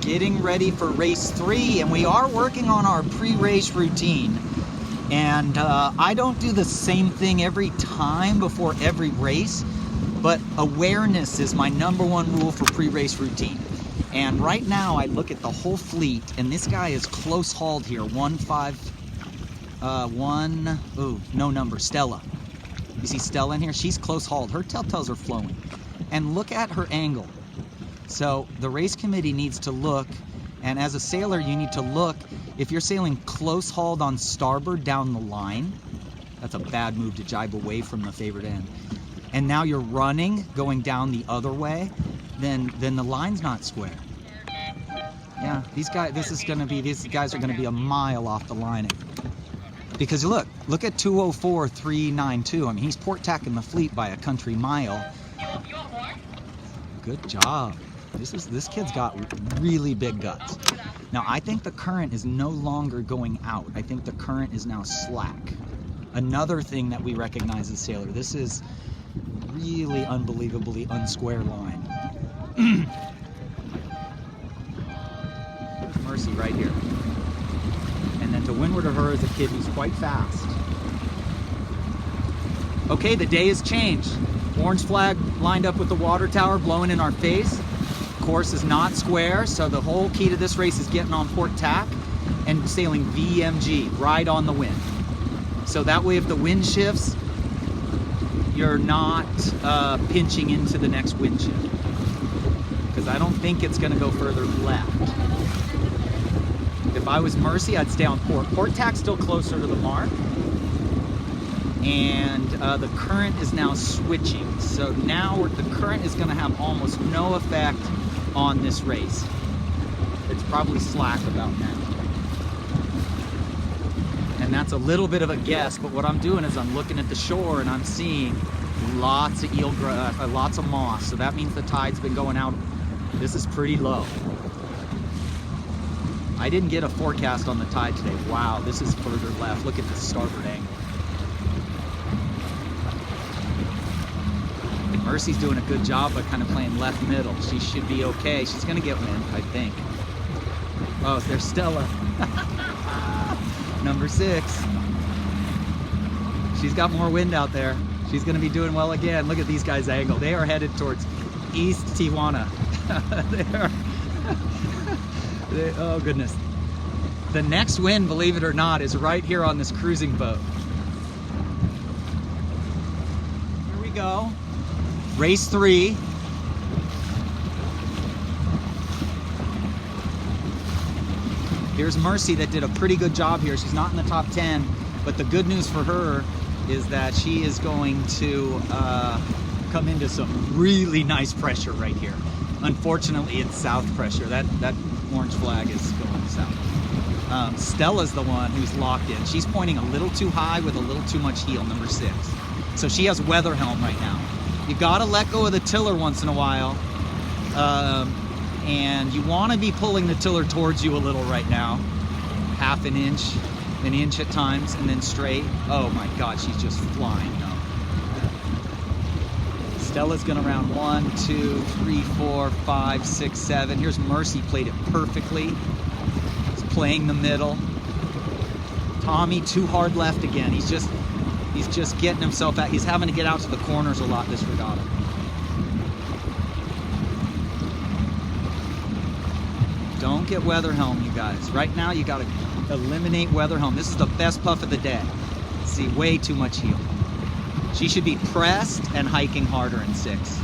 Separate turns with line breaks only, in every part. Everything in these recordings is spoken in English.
getting ready for race 3, and we are working on our pre-race routine. And I don't do the same thing every time before every race, but awareness is my #1 rule for pre-race routine. And right now I look at the whole fleet, and this guy is close hauled here, Stella. You see Stella in here? She's close hauled. Her tailtails are flowing. And look at her angle. So the race committee needs to look, and as a sailor you need to look, if you're sailing close hauled on starboard down the line, that's a bad move to jibe away from the favored end. And now you're running, going down the other way, then the line's not square. Yeah, these guys are gonna be a mile off the line. Because look at 204.392. I mean, he's port tacking the fleet by a country mile. Good job. This kid's got really big guts. Now, I think the current is no longer going out. I think the current is now slack. Another thing that we recognize as sailor. This is really unbelievably unsquare line. There's Mercy right here. And then to windward of her is a kid who's quite fast. Okay, the day has changed. Orange flag lined up with the water tower blowing in our face. Course is not square, so the whole key to this race is getting on port tack and sailing VMG, right on the wind. So that way if the wind shifts, you're not pinching into the next wind shift. Because I don't think it's going to go further left. If I was Mercy, I'd stay on port. Port tack's still closer to the mark. And the current is now switching. So now the current is going to have almost no effect on this race. It's probably slack about now. And that's a little bit of a guess, but what I'm doing is I'm looking at the shore and I'm seeing lots of lots of moss. So that means the tide's been going out. This is pretty low. I didn't get a forecast on the tide today. Wow, this is further left. Look at the starboard angle. Mercy's doing a good job by kind of playing left middle. She should be okay. She's gonna get wind, I think. Oh, there's Stella. Number 6. She's got more wind out there. She's gonna be doing well again. Look at these guys' angle. They are headed towards East Tijuana. Oh goodness. The next wind, believe it or not, is right here on this cruising boat. Here we go. Race 3. Here's Mercy that did a pretty good job here. She's not in the top 10, but the good news for her is that she is going to come into some really nice pressure right here. Unfortunately, it's south pressure. That orange flag is going south. Stella's the one who's locked in. She's pointing a little too high with a little too much heel, number 6. So she has weather helm right now. You gotta let go of the tiller once in a while, and you want to be pulling the tiller towards you a little right now, half an inch at times, and then straight. Oh my God, she's just flying. No. Stella's gonna round 1, 2, 3, 4, 5, 6, 7. Here's Mercy, played it perfectly. He's playing the middle. Tommy too hard left again. He's just getting himself out. He's having to get out to the corners a lot this regatta. Don't get weather helm, you guys. Right now, you got to eliminate weather helm. This is the best puff of the day. See, way too much heel. She should be pressed and hiking harder in 6.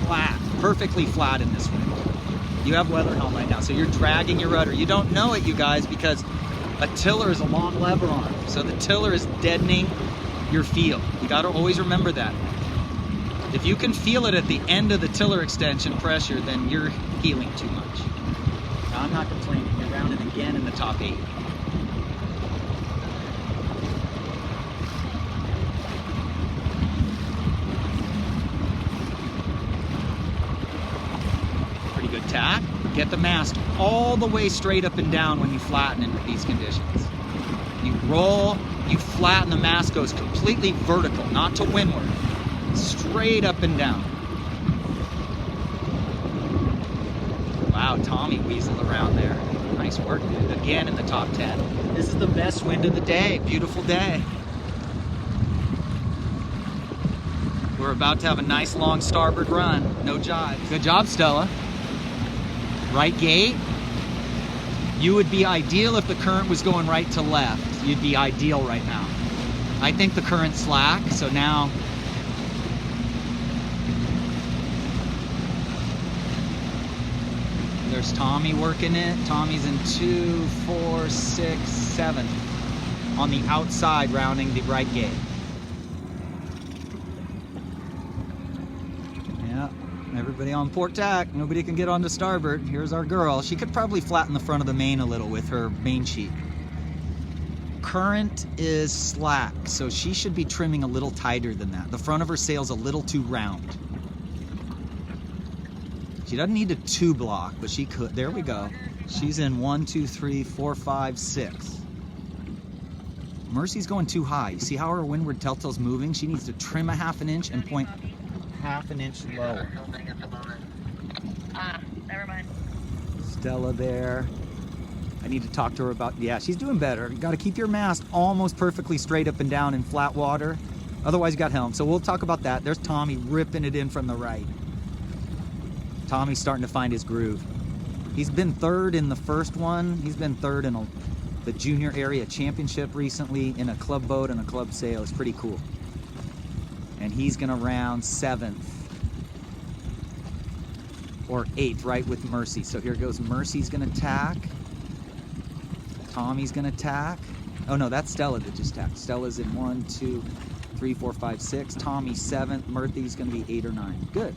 Flat, perfectly flat in this wind. You have weather helm right now, so you're dragging your rudder. You don't know it, you guys, because a tiller is a long lever arm, so the tiller is deadening your feel. You got to always remember that. If you can feel it at the end of the tiller extension pressure, then you're heeling too much. Now, I'm not complaining. You're rounded again in the top 8. Pretty good tack. Get the mast all the way straight up and down when you flatten in these conditions. You roll, you flatten, the mast goes completely vertical, not to windward. Straight up and down. Wow, Wow, Tommy weaseled around there. Nice work, dude. Again in the top 10. This is the best wind of the day. Beautiful day. We're about to have a nice long starboard run. No jive. Good job, Stella. Right gate. You would be ideal if the current was going right to left. You'd be ideal right now. I think the current's slack, so now there's Tommy working it. Tommy's in 2, 4, 6, 7 on the outside, rounding the right gate. Yeah, everybody on port tack. Nobody can get onto starboard. Here's our girl. She could probably flatten the front of the main a little with her main sheet. Current is slack, so she should be trimming a little tighter than that. The front of her sail's a little too round. She doesn't need a 2 block, but she could. There we go. She's in 1, 2, 3, 4, 5, 6. Mercy's going too high. You see how her windward telltale's moving? She needs to trim a 1/2 inch and point 1/2 inch lower.
Never mind.
Stella there. I need to talk to her about, yeah, she's doing better. You got to keep your mast almost perfectly straight up and down in flat water. Otherwise, you got helm. So we'll talk about that. There's Tommy ripping it in from the right. Tommy's starting to find his groove. He's been 3rd in the first one. He's been 3rd in the junior area championship recently in a club boat and a club sail. It's pretty cool. And he's going to round 7th or 8th, right with Mercy. So here goes Mercy's going to tack. Tommy's going to tack. Oh no, that's Stella that just tacked. Stella's in 1, 2, 3, 4, 5, 6. Tommy's 7th. Murthy's going to be 8 or 9. Good.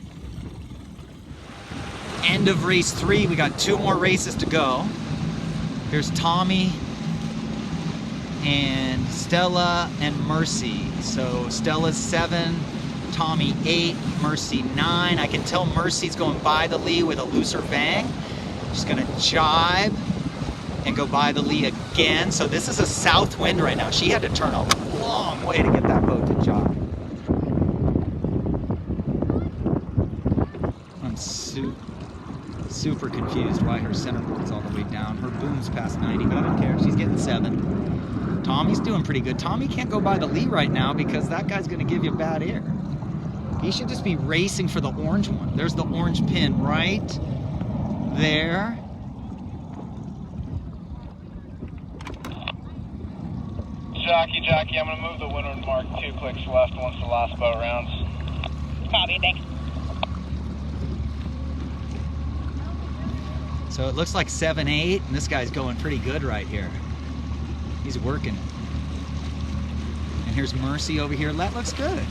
End of race 3. We got 2 more races to go. Here's Tommy and Stella and Mercy. So Stella's 7, Tommy 8, Mercy 9. I can tell Mercy's going by the lee with a looser bang. She's gonna jibe and go by the lee again. So this is a south wind right now. She had to turn a long way to get that boat to jibe. I'm super confused why her centerboard's all the way down. Her boom's past 90, but I don't care. She's getting 7. Tommy's doing pretty good. Tommy can't go by the lee right now because that guy's going to give you bad air. He should just be racing for the orange one. There's the orange pin right there.
Jackie, I'm going to move the windward mark 2 clicks left once the last boat rounds.
Copy, thanks.
So it looks like 7, 8, and this guy's going pretty good right here. He's working. And here's Mercy over here. That looks good.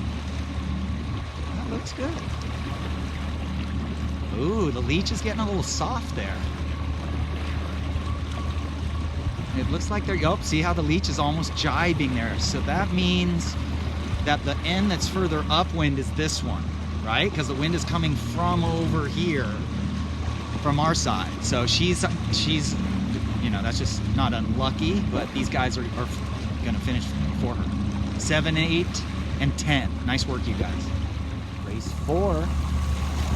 That looks good. Ooh, the leech is getting a little soft there. It looks like they're, oh, see how the leech is almost jibing there. So that means that the end that's further upwind is this one, right? Because the wind is coming from over here, from our side. So she's, you know, that's just not unlucky, but these guys are gonna finish for her. 7, 8, and 10. Nice work, you guys. Race 4.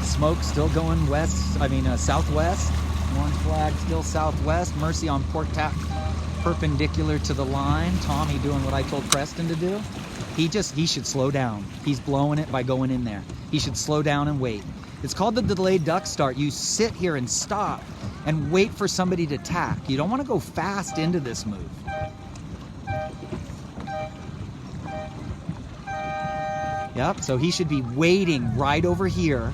Smoke still going west, southwest. Orange flag still southwest. Mercy on port tack, perpendicular to the line. Tommy doing what I told Preston to do. He should slow down. He's blowing it by going in there. He should slow down and wait. It's called the delayed duck start. You sit here and stop and wait for somebody to tack. You don't want to go fast into this move. Yep, so he should be waiting right over here.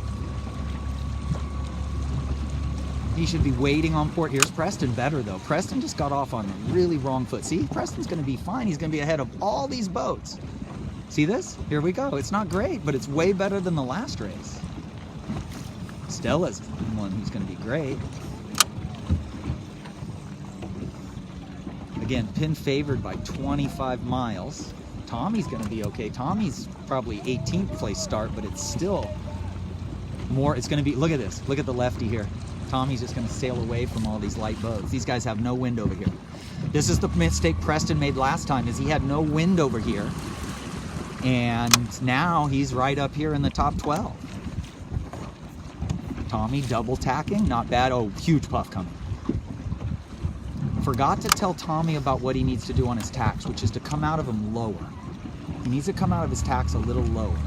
He should be waiting on port. Here's Preston better though. Preston just got off on a really wrong foot. See, Preston's gonna be fine. He's gonna be ahead of all these boats. See this? Here we go. It's not great, but it's way better than the last race. Stella's the one who's gonna be great. Again, pin favored by 25 miles. Tommy's gonna be okay. Tommy's probably 18th place start, but it's still more, it's gonna be, look at this. Look at the lefty here. Tommy's just gonna sail away from all these light boats. These guys have no wind over here. This is the mistake Preston made last time, is he had no wind over here. And now he's right up here in the top 12. Tommy double tacking, not bad. Oh, huge puff coming. Forgot to tell Tommy about what he needs to do on his tacks, which is to come out of them lower. He needs to come out of his tacks a little lower.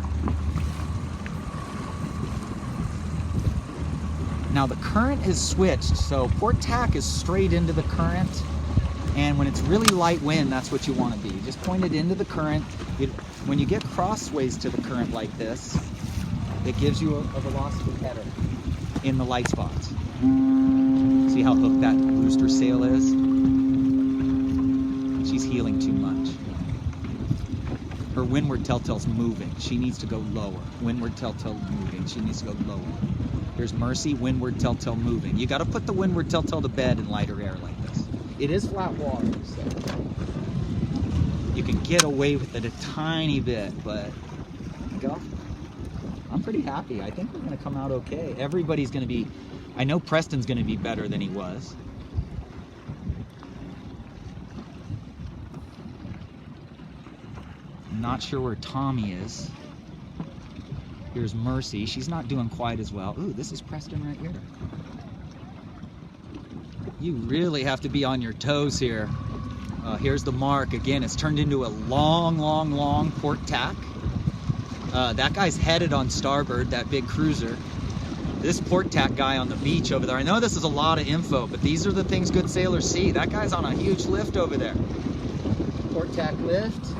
Now the current has switched, so port tack is straight into the current, and when it's really light wind, that's what you want to be. Just point it into the current. When you get crossways to the current like this, it gives you a velocity header in the light spots. See how hooked that booster sail is? She's heeling too much. Her windward telltale's moving. She needs to go lower. Windward telltale moving. She needs to go lower. Here's Mercy, windward telltale moving. You got to put the windward telltale to bed in lighter air like this. It is flat water, so you can get away with it a tiny bit, but go. I'm pretty happy. I think we're going to come out okay. Everybody's going to be, I know Preston's going to be better than he was. I'm not sure where Tommy is. Here's Mercy. She's not doing quite as well. Ooh, this is Preston right here. You really have to be on your toes here. Here's the mark. Again, it's turned into a long, long, long port tack. That guy's headed on starboard, that big cruiser. This port tack guy on the beach over there. I know this is a lot of info, but these are the things good sailors see. That guy's on a huge lift over there. Port tack lift.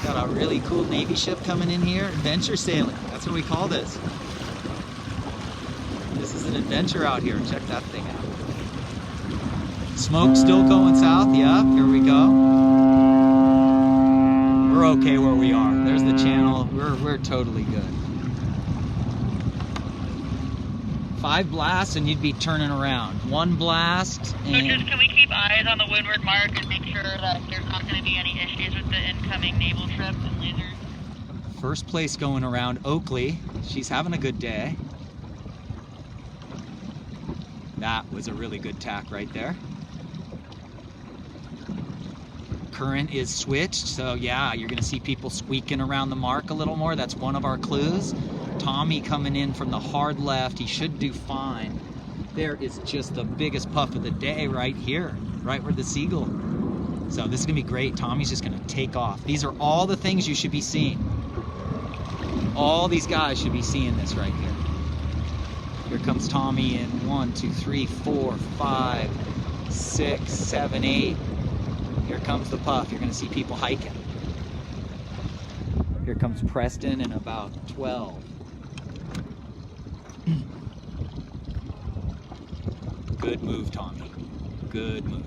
Got a really cool Navy ship coming in here. Adventure sailing. That's what we call this. This is an adventure out here. Check that thing out. Smoke still going south. Yeah, here we go. We're okay where we are. There's the channel. We're totally good. 5 blasts and you'd be turning around. 1 blast and...
So just can we keep eyes on the windward mark and make sure that there's not going to be any issues with the incoming naval trips and lasers?
First place going around Oakley. She's having a good day. That was a really good tack right there. Current is switched, so yeah, you're gonna see people squeaking around the mark a little more. That's one of our clues. Tommy coming in from the hard left. He should do fine. There is just the biggest puff of the day right here, right where the seagull. So this is gonna be great. Tommy's just gonna take off. These are all the things you should be seeing. All these guys should be seeing this right here. Here comes Tommy in 1, 2, 3, 4, 5, 6, 7, 8. Here comes the puff. You're going to see people hiking. Here comes Preston in about 12. Good move, Tommy. Good move.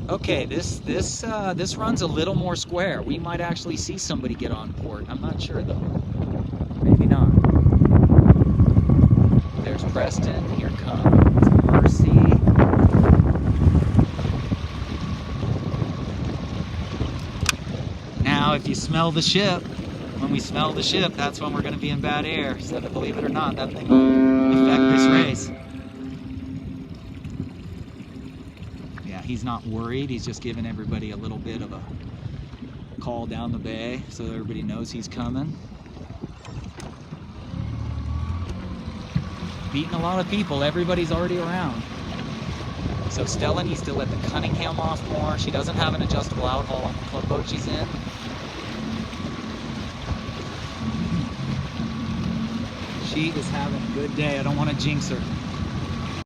Okay, this runs a little more square. We might actually see somebody get on port. I'm not sure though. Maybe not. There's Preston. Here comes Mercy. Now, if you smell the ship, when we smell the ship, that's when we're going to be in bad air. So, believe it or not, that thing will affect this race. Yeah, he's not worried. He's just giving everybody a little bit of a call down the bay so everybody knows he's coming. Beating a lot of people. Everybody's already around. So Stella needs to let the Cunningham off more. She doesn't have an adjustable outhaul on the club boat she's in. She is having a good day. I don't want to jinx her.